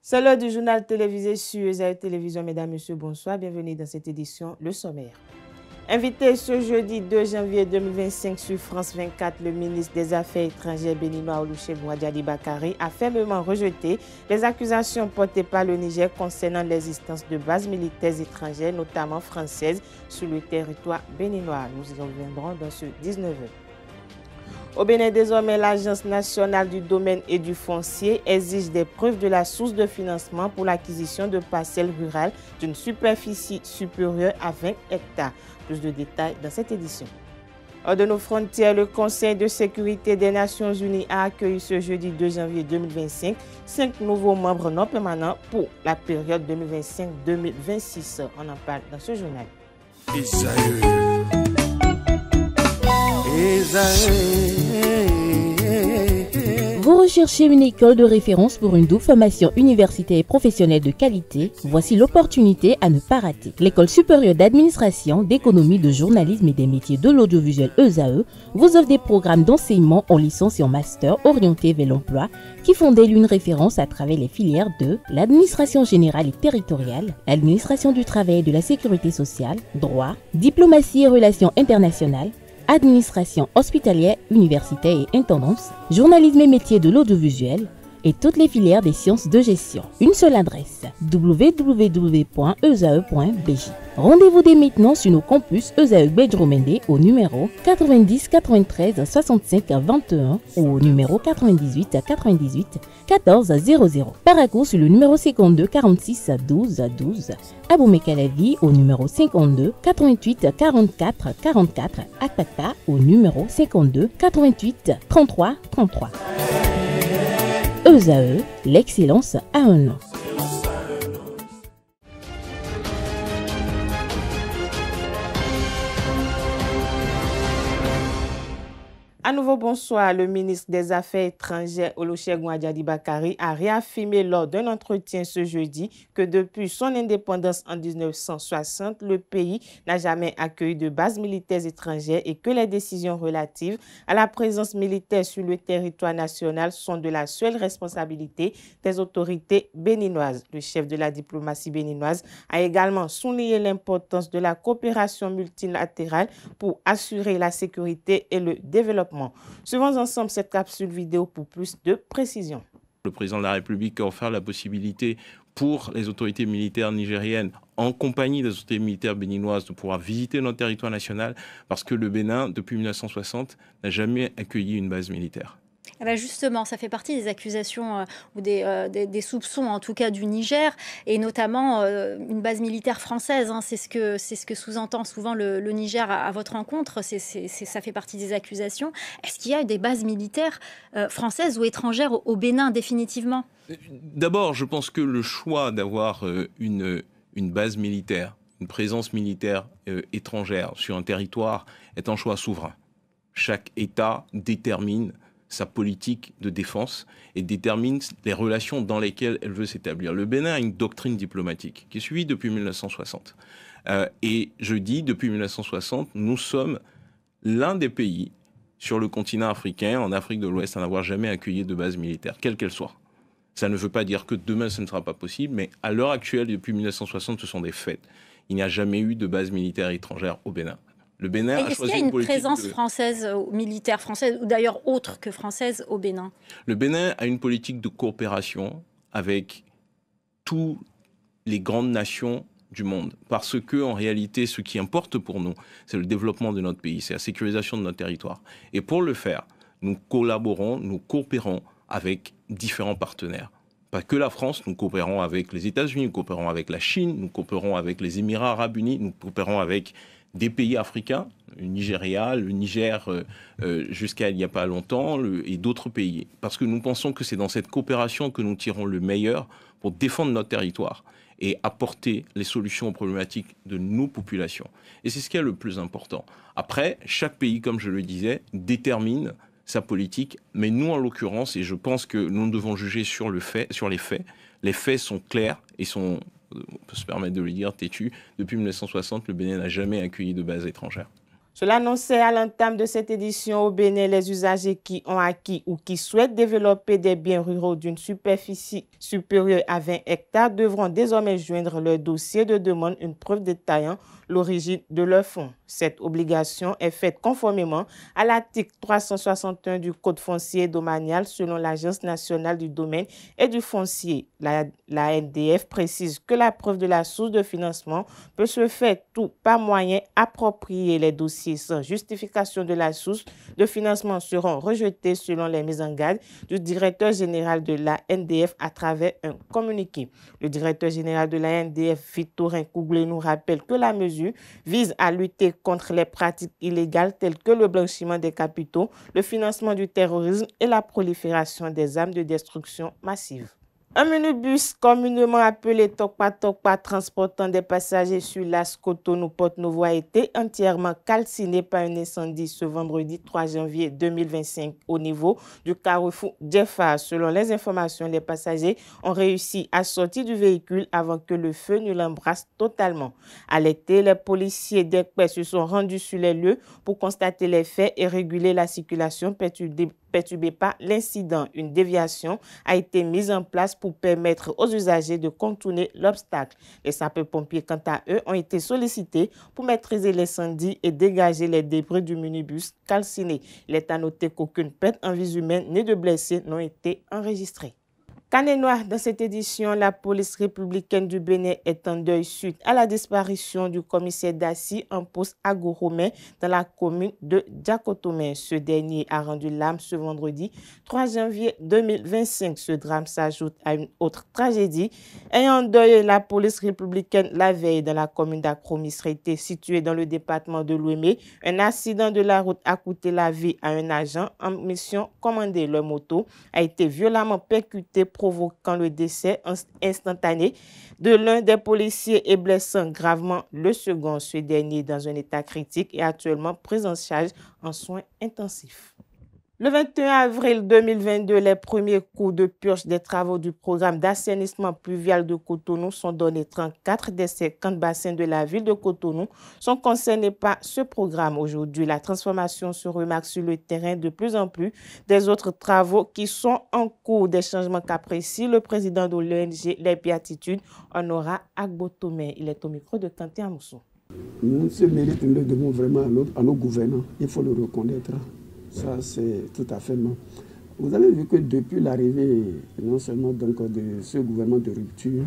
C'est l'heure du journal télévisé sur ESAE Télévision. Mesdames, Messieurs, bonsoir. Bienvenue dans cette édition, le sommaire. Invité ce jeudi 2 janvier 2025 sur France 24, le ministre des Affaires étrangères béninois Olusegun Adiadi Bakari a fermement rejeté les accusations portées par le Niger concernant l'existence de bases militaires étrangères, notamment françaises, sur le territoire béninois. Nous y reviendrons dans ce 19h. Au Bénin, désormais, l'Agence nationale du domaine et du foncier exige des preuves de la source de financement pour l'acquisition de parcelles rurales d'une superficie supérieure à 20 hectares. Plus de détails dans cette édition. Hors de nos frontières, le Conseil de sécurité des Nations Unies a accueilli ce jeudi 2 janvier 2025 5 nouveaux membres non permanents pour la période 2025-2026. On en parle dans ce journal. Vous recherchez une école de référence pour une double formation universitaire et professionnelle de qualité? Voici l'opportunité à ne pas rater. L'École supérieure d'administration, d'économie, de journalisme et des métiers de l'audiovisuel ESAE vous offre des programmes d'enseignement en licence et en master orientés vers l'emploi qui font d'elle une référence à travers les filières de l'administration générale et territoriale, l'administration du travail et de la sécurité sociale, droit, diplomatie et relations internationales, administration hospitalière, universitaire et intendance, journalisme et métiers de l'audiovisuel et toutes les filières des sciences de gestion. Une seule adresse, www.esae.bj. Rendez-vous dès maintenant sur nos campus ESAE Bedjromende au numéro 90 93 65 21 ou au numéro 98 98 14 00. Parakou sur le numéro 52 46 12 12. Aboumé-Calavi au numéro 52 88 44 44. Akpakpa au numéro 52 88 33 33. ESAE, l'excellence a un nom. À nouveau, bonsoir. Le ministre des Affaires étrangères Olusegun Adiadi Bakari a réaffirmé lors d'un entretien ce jeudi que depuis son indépendance en 1960, le pays n'a jamais accueilli de bases militaires étrangères et que les décisions relatives à la présence militaire sur le territoire national sont de la seule responsabilité des autorités béninoises. Le chef de la diplomatie béninoise a également souligné l'importance de la coopération multilatérale pour assurer la sécurité et le développement. Suivons ensemble cette capsule vidéo pour plus de précision. Le président de la République a offert la possibilité pour les autorités militaires nigériennes, en compagnie des autorités militaires béninoises, de pouvoir visiter notre territoire national parce que le Bénin, depuis 1960, n'a jamais accueilli une base militaire. Eh bien justement, ça fait partie des accusations ou des soupçons, en tout cas, du Niger, et notamment une base militaire française. Hein, c'est ce que sous-entend souvent le Niger à votre rencontre. Ça fait partie des accusations. Est-ce qu'il y a des bases militaires françaises ou étrangères au Bénin, définitivement? D'abord, je pense que le choix d'avoir une base militaire, une présence militaire étrangère sur un territoire est un choix souverain. Chaque État détermine sa politique de défense et détermine les relations dans lesquelles elle veut s'établir. Le Bénin a une doctrine diplomatique qui est suivie depuis 1960. Et je dis, depuis 1960, nous sommes l'un des pays sur le continent africain, en Afrique de l'Ouest, à n'avoir jamais accueilli de base militaire, quelle qu'elle soit. Ça ne veut pas dire que demain, ce ne sera pas possible, mais à l'heure actuelle, depuis 1960, ce sont des faits. Il n'y a jamais eu de base militaire étrangère au Bénin. Le Bénin a choisi. Est-ce qu'il y a une présence française, militaire française, ou d'ailleurs autre que française, au Bénin? Le Bénin a une politique de coopération avec toutes les grandes nations du monde. Parce que, en réalité, ce qui importe pour nous, c'est le développement de notre pays, c'est la sécurisation de notre territoire. Et pour le faire, nous collaborons, nous coopérons avec différents partenaires. Pas que la France, nous coopérons avec les États-Unis, nous coopérons avec la Chine, nous coopérons avec les Émirats arabes unis, nous coopérons avec des pays africains, le Nigeria, le Niger, jusqu'à il n'y a pas longtemps, et d'autres pays. Parce que nous pensons que c'est dans cette coopération que nous tirons le meilleur pour défendre notre territoire et apporter les solutions aux problématiques de nos populations. Et c'est ce qui est le plus important. Après, chaque pays, comme je le disais, détermine sa politique, mais nous, en l'occurrence, et je pense que nous devons juger sur les faits sont clairs et sont, on peut se permettre de le dire, têtus. Depuis 1960, le Bénin n'a jamais accueilli de base étrangère. Cela annonçait à l'entame de cette édition au Bénin, les usagers qui ont acquis ou qui souhaitent développer des biens ruraux d'une superficie supérieure à 20 hectares devront désormais joindre leur dossier de demande une preuve détaillant l'origine de leurs fonds. Cette obligation est faite conformément à l'article 361 du Code foncier et domanial selon l'Agence nationale du domaine et du foncier. La NDF précise que la preuve de la source de financement peut se faire tout par moyen approprié. Les dossiers sans justification de la source de financement seront rejetés selon les mises en garde du directeur général de la NDF à travers un communiqué. Le directeur général de la NDF, Victorin Couglé, nous rappelle que la mesure vise à lutter contre les pratiques illégales telles que le blanchiment des capitaux, le financement du terrorisme et la prolifération des armes de destruction massive. Un minibus communément appelé Tokpa Tokpa transportant des passagers sur l'As Cotonou-Porto-Novo a été entièrement calciné par un incendie ce vendredi 3 janvier 2025 au niveau du carrefour Djefa. Selon les informations, les passagers ont réussi à sortir du véhicule avant que le feu ne l'embrasse totalement. Alertés, les policiers d'Ekpé se sont rendus sur les lieux pour constater les faits et réguler la circulation perturbée par l'incident. Une déviation a été mise en place pour permettre aux usagers de contourner l'obstacle. Les sapeurs-pompiers, quant à eux, ont été sollicités pour maîtriser l'incendie et dégager les débris du minibus calciné. Il est à noter qu'aucune perte en vie humaine ni de blessés n'ont été enregistrées. Canet Noir, dans cette édition, la police républicaine du Bénin est en deuil suite à la disparition du commissaire d'Assis en poste à Goromé dans la commune de Diakotomé. Ce dernier a rendu l'âme ce vendredi 3 janvier 2025. Ce drame s'ajoute à une autre tragédie ayant endeuillé la police républicaine la veille dans la commune d'Akromie-Sreté, située dans le département de l'Ouémé. Un accident de la route a coûté la vie à un agent en mission commandée. Leur moto a été violemment percutée, provoquant le décès instantané de l'un des policiers et blessant gravement le second. Ce dernier, dans un état critique, est actuellement pris en charge en soins intensifs. Le 21 avril 2022, les premiers coups de pioche des travaux du programme d'assainissement pluvial de Cotonou sont donnés. 34 des 50 bassins de la ville de Cotonou sont concernés par ce programme. Aujourd'hui, la transformation se remarque sur le terrain de plus en plus des autres travaux qui sont en cours. Des changements qu'apprécie le président de l'ONG Les Béatitudes, Honora Agbotomé. Il est au micro de Kanté Amoussou. Nous, ce mérite, nous le devons vraiment à nos gouvernants. Il faut le reconnaître. Ça, c'est tout à fait non. Vous avez vu que depuis l'arrivée, non seulement donc de ce gouvernement de rupture,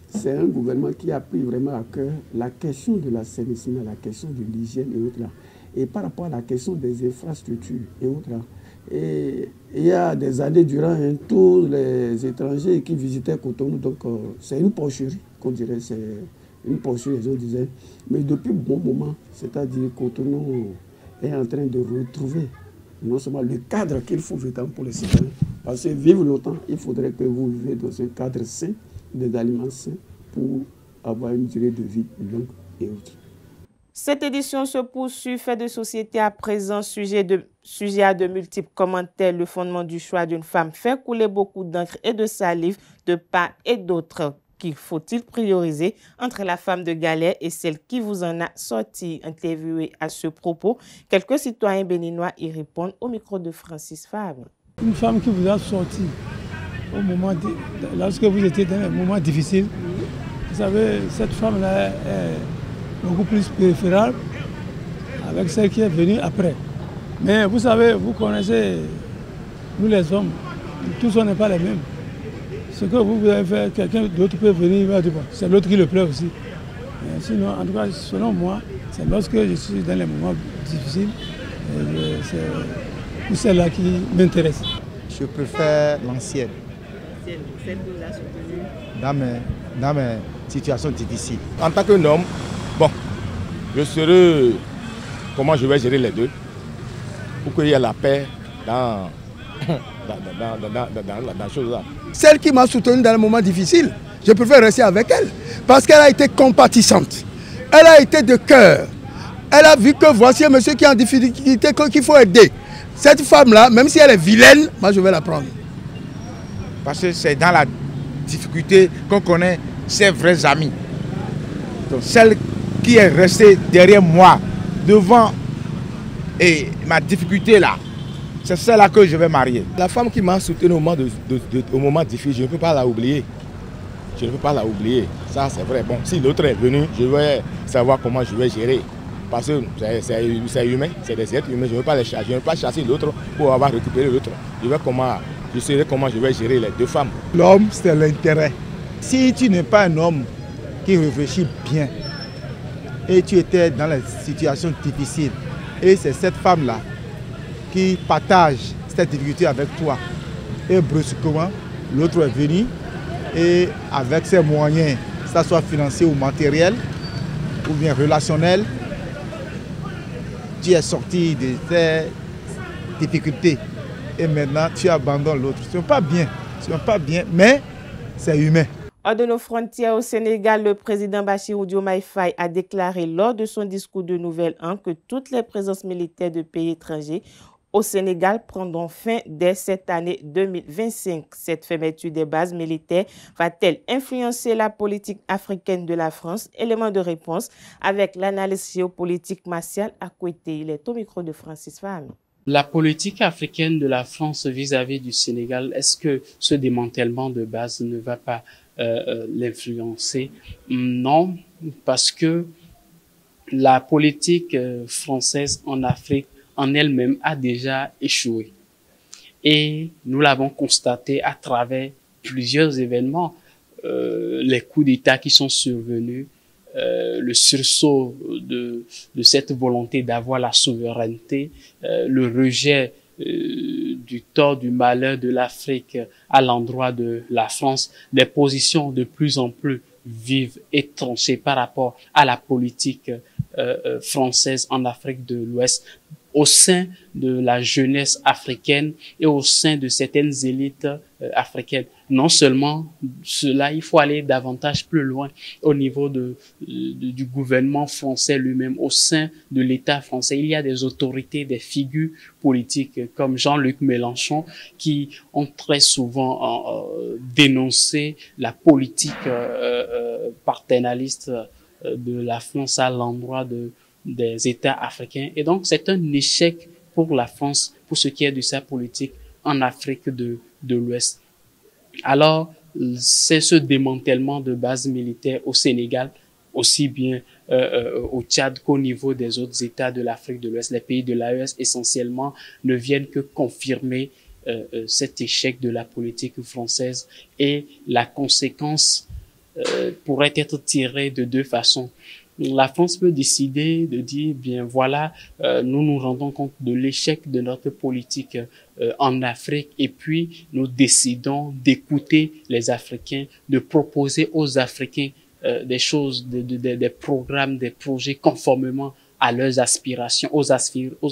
c'est un gouvernement qui a pris vraiment à cœur la question de l'assainissement, la question de l'hygiène et autres là. Et par rapport à la question des infrastructures et autres là. Et il y a des années durant, tous les étrangers qui visitaient Cotonou, donc c'est une porcherie qu'on dirait, c'est une porcherie, les gens disaient. Mais depuis un bon moment, c'est-à-dire Cotonou est en train de retrouver non seulement le cadre qu'il faut vivre pour les citoyens, parce que vivre longtemps, il faudrait que vous viviez dans un cadre sain, des aliments sains, pour avoir une durée de vie longue et autre. Cette édition se poursuit, fait de société à présent, sujet à de multiples commentaires. Le fondement du choix d'une femme fait couler beaucoup d'encre et de salive de part et d'autre. Qu'il faut-il prioriser entre la femme de galère et celle qui vous en a sorti? Interviewé à ce propos, quelques citoyens béninois y répondent au micro de Francis Fabre. Une femme qui vous a sorti au moment lorsque vous étiez dans un moment difficile, vous savez, cette femme-là est beaucoup plus préférable avec celle qui est venue après. Mais vous savez, vous connaissez, nous les hommes, tous on n'est pas les mêmes. Ce que vous avez fait, quelqu'un d'autre peut venir, c'est l'autre qui le plaît aussi. Mais sinon, en tout cas, selon moi, c'est lorsque je suis dans les moments difficiles, c'est celle-là qui m'intéresse. Je préfère l'ancienne. Celle que vous avez soutenue Dans mes situations difficiles. En tant qu'un homme, bon, je serai comment je vais gérer les deux pour qu'il y ait la paix dans la chose là. Celle qui m'a soutenu dans les moments difficiles, je préfère rester avec elle parce qu'elle a été compatissante. Elle a été de cœur. Elle a vu que voici un monsieur qui est en difficulté qu'il faut aider. Cette femme-là, même si elle est vilaine, moi je vais la prendre. Parce que c'est dans la difficulté qu'on connaît ses vrais amis. Donc celle qui est restée derrière moi, devant Et ma difficulté là, c'est celle-là que je vais marier. La femme qui m'a soutenu au moment difficile, je ne peux pas la oublier. Je ne peux pas la oublier. Ça, c'est vrai. Bon, si l'autre est venu, je vais savoir comment je vais gérer. Parce que c'est humain, c'est des êtres humains. Je ne veux pas les chasser. Je ne veux pas chasser l'autre pour avoir récupéré l'autre. Je saurai comment je vais gérer les deux femmes. L'homme, c'est l'intérêt. Si tu n'es pas un homme qui réfléchit bien et tu étais dans la situation difficile, et c'est cette femme-là qui partage cette difficulté avec toi. Et brusquement, l'autre est venu et avec ses moyens, que ce soit financier ou matériel, ou bien relationnel, tu es sorti de ces difficultés. Et maintenant, tu abandonnes l'autre. Ce n'est pas bien, mais c'est humain. Hors de nos frontières au Sénégal, le président Bassirou Diomaye Faye a déclaré lors de son discours de Nouvel An que toutes les présences militaires de pays étrangers au Sénégal prendront fin dès cette année 2025. Cette fermeture des bases militaires va-t-elle influencer la politique africaine de la France? Élément de réponse avec l'analyse géopolitique martiale à côté. Il est au micro de Francis Fahmy. La politique africaine de la France vis-à-vis du Sénégal, est-ce que ce démantèlement de base ne va pas l'influencer? Non, parce que la politique française en Afrique en elle-même a déjà échoué. Et nous l'avons constaté à travers plusieurs événements, les coups d'État qui sont survenus, le sursaut de cette volonté d'avoir la souveraineté, le rejet du tort, du malheur de l'Afrique à l'endroit de la France, des positions de plus en plus vives et tranchées par rapport à la politique française en Afrique de l'Ouest, au sein de la jeunesse africaine et au sein de certaines élites africaines. Non seulement cela, il faut aller davantage plus loin au niveau du gouvernement français lui-même, au sein de l'État français. Il y a des autorités, des figures politiques comme Jean-Luc Mélenchon qui ont très souvent dénoncé la politique paternaliste de la France à l'endroit des États africains. Et donc, c'est un échec pour la France, pour ce qui est de sa politique en Afrique de l'Ouest. Alors, c'est ce démantèlement de bases militaires au Sénégal, aussi bien au Tchad qu'au niveau des autres États de l'Afrique de l'Ouest. Les pays de l'AES, essentiellement, ne viennent que confirmer cet échec de la politique française, et la conséquence pourrait être tirée de deux façons. La France peut décider de dire, bien voilà, nous nous rendons compte de l'échec de notre politique en Afrique, et puis nous décidons d'écouter les Africains, de proposer aux Africains des choses, des programmes, des projets conformément à leurs aspirations, aux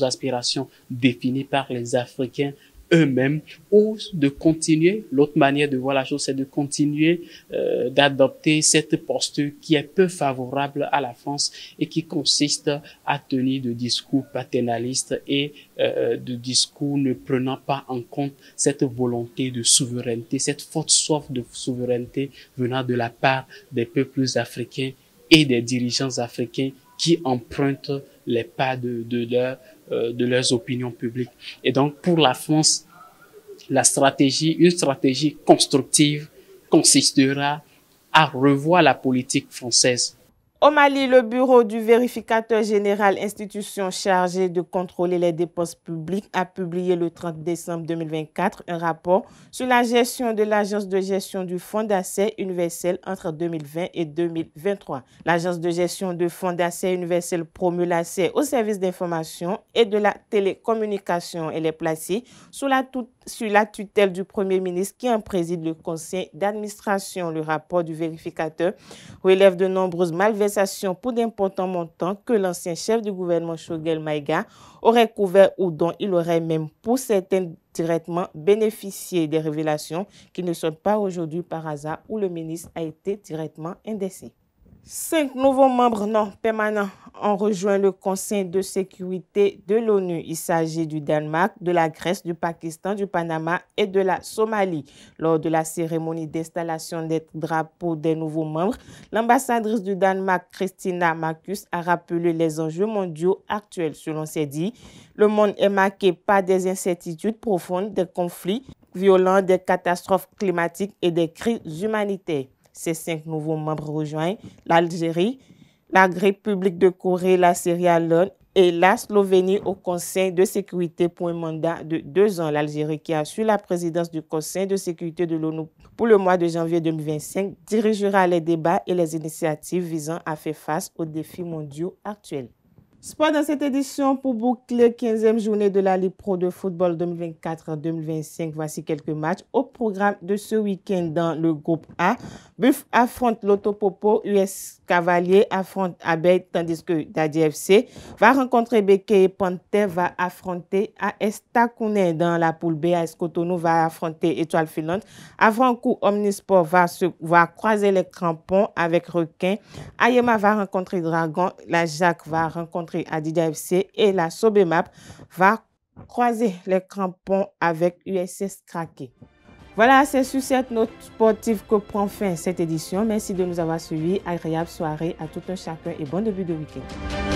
aspirations définies par les Africains eux-mêmes, ou de continuer. L'autre manière de voir la chose, c'est de continuer d'adopter cette posture qui est peu favorable à la France et qui consiste à tenir de discours paternalistes et de discours ne prenant pas en compte cette volonté de souveraineté, cette forte soif de souveraineté venant de la part des peuples africains et des dirigeants africains qui empruntent les pas de leurs opinions publiques. Et donc, pour la France, une stratégie constructive consistera à revoir la politique française. Au Mali, le bureau du vérificateur général, institution chargée de contrôler les dépenses publiques, a publié le 30 décembre 2024 un rapport sur la gestion de l'Agence de gestion du Fonds d'accès universel entre 2020 et 2023. L'Agence de gestion du Fonds d'accès universel promeut l'accès aux services d'information et de la télécommunication. Elle est placée sous la tutelle du Premier ministre qui en préside le conseil d'administration. Le rapport du vérificateur relève de nombreuses malversations pour d'importants montants que l'ancien chef du gouvernement Choguel Maïga aurait couvert ou dont il aurait même pour certains directement bénéficié, des révélations qui ne sont pas aujourd'hui par hasard où le ministre a été directement indexé. 5 nouveaux membres non permanents ont rejoint le Conseil de sécurité de l'ONU. Il s'agit du Danemark, de la Grèce, du Pakistan, du Panama et de la Somalie. Lors de la cérémonie d'installation des drapeaux des nouveaux membres, l'ambassadrice du Danemark, Christina Marcus, a rappelé les enjeux mondiaux actuels. Selon ses dires, le monde est marqué par des incertitudes profondes, des conflits violents, des catastrophes climatiques et des crises humanitaires. Ces 5 nouveaux membres rejoignent l'Algérie, la République de Corée, la Sierra Leone et la Slovénie au Conseil de sécurité pour un mandat de 2 ans. L'Algérie, qui assure la présidence du Conseil de sécurité de l'ONU pour le mois de janvier 2025, dirigera les débats et les initiatives visant à faire face aux défis mondiaux actuels. Sport dans cette édition pour boucler 15e journée de la Ligue Pro de football 2024-2025. Voici quelques matchs au programme de ce week-end dans le groupe A. Buff affronte l'Autopopo, US Cavalier affronte Abeille, tandis que Dadi FC va rencontrer Beke et Panther va affronter AS Takounais. Dans la poule B, AS Cotonou va affronter Étoile Filante. Avrancourt Omnisport va croiser les crampons avec Requin. Ayema va rencontrer Dragon. La Jacques va rencontrer Adidas FC et la Sobemap va croiser les crampons avec USS Kraké. Voilà, c'est sur cette note sportive que prend fin cette édition. Merci de nous avoir suivis. Agréable soirée à tout un chacun et bon début de week-end.